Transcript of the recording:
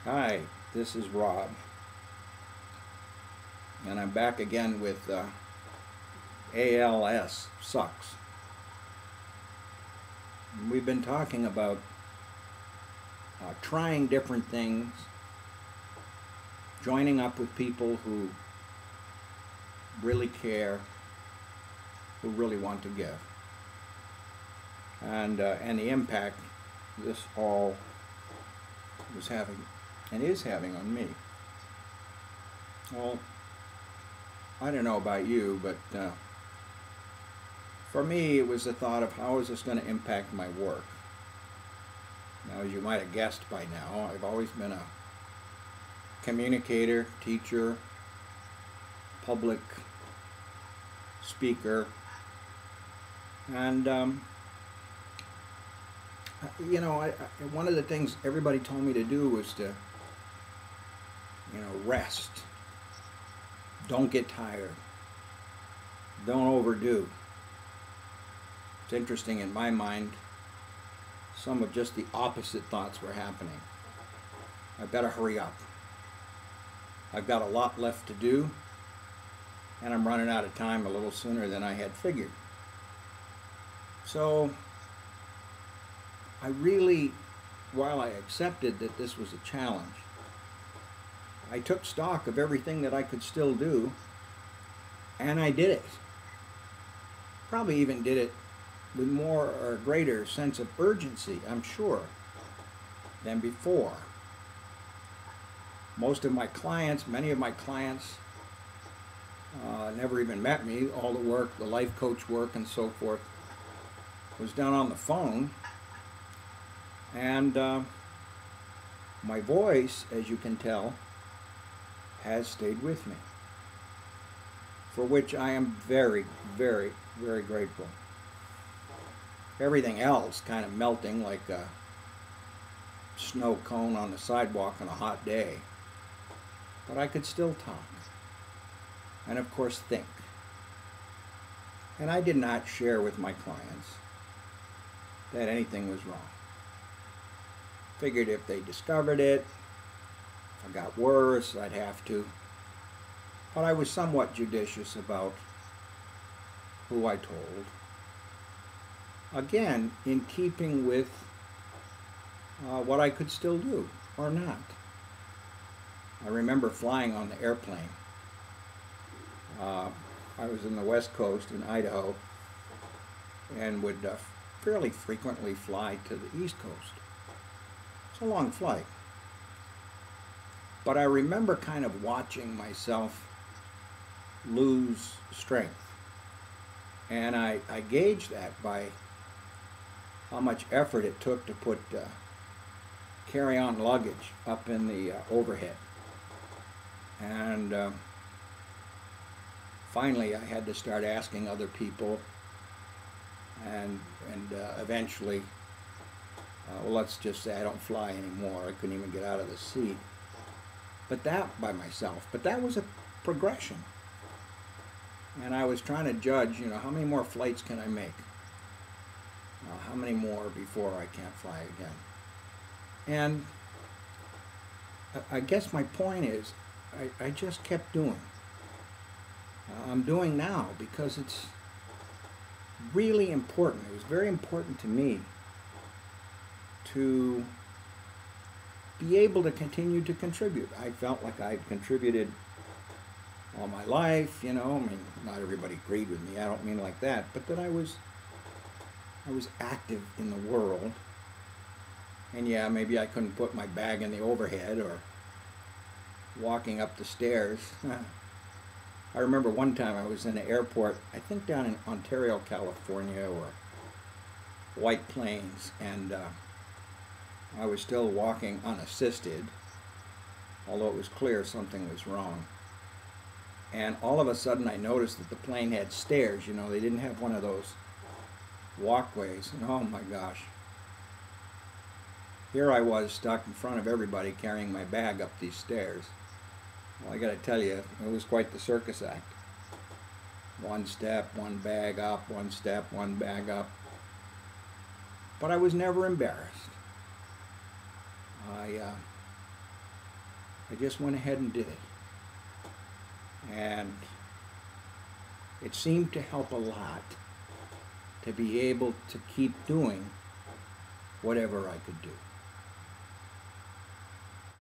Hi, this is Rob, and I'm back again with ALS sucks. We've been talking about trying different things, joining up with people who really care, who really want to give, and the impact this all was having and is having on me. Well, I don't know about you, but for me, it was the thought of how is this going to impact my work. Now, as you might have guessed by now, I've always been a communicator, teacher, public speaker, and one of the things everybody told me to do was to, rest. Don't get tired. Don't overdo. It's interesting, in my mind, some of just the opposite thoughts were happening. I better hurry up. I've got a lot left to do, and I'm running out of time a little sooner than I had figured. So I really, while I accepted that this was a challenge, I took stock of everything that I could still do, and I did it. Probably even did it with more or greater sense of urgency, I'm sure, than before. Most of my clients, many of my clients, never even met me. All the work, the life coach work and so forth, was done on the phone. And my voice, as you can tell, has stayed with me, for which I am very, very, very grateful. Everything else kind of melting like a snow cone on the sidewalk on a hot day. But I could still talk, and of course think. And I did not share with my clients that anything was wrong. Figured if they discovered it, if I got worse, I'd have to. But I was somewhat judicious about who I told. Again, in keeping with what I could still do or not. I remember flying on the airplane. I was in the West Coast in Idaho and would fairly frequently fly to the East Coast. It's a long flight. But I remember kind of watching myself lose strength. And I gauged that by how much effort it took to put carry-on luggage up in the overhead. And finally I had to start asking other people, and eventually, well, let's just say I don't fly anymore. I couldn't even get out of the seat. But that by myself. But that was a progression. And I was trying to judge, how many more flights can I make? How many more before I can't fly again? And I guess my point is, I just kept doing. I'm doing now because it's really important. It was very important to me to be able to continue to contribute. I felt like I'd contributed all my life, not everybody agreed with me, I don't mean like that, but that I was active in the world. And yeah, maybe I couldn't put my bag in the overhead or walking up the stairs. I remember one time I was in an airport, I think down in Ontario, California, or White Plains, and I was still walking unassisted, although it was clear something was wrong. And all of a sudden I noticed that the plane had stairs, they didn't have one of those walkways, and oh my gosh. Here I was stuck in front of everybody carrying my bag up these stairs. Well, I gotta tell you, it was quite the circus act. One step, one bag up, one step, one bag up. But I was never embarrassed. I just went ahead and did it. And it seemed to help a lot to be able to keep doing whatever I could do.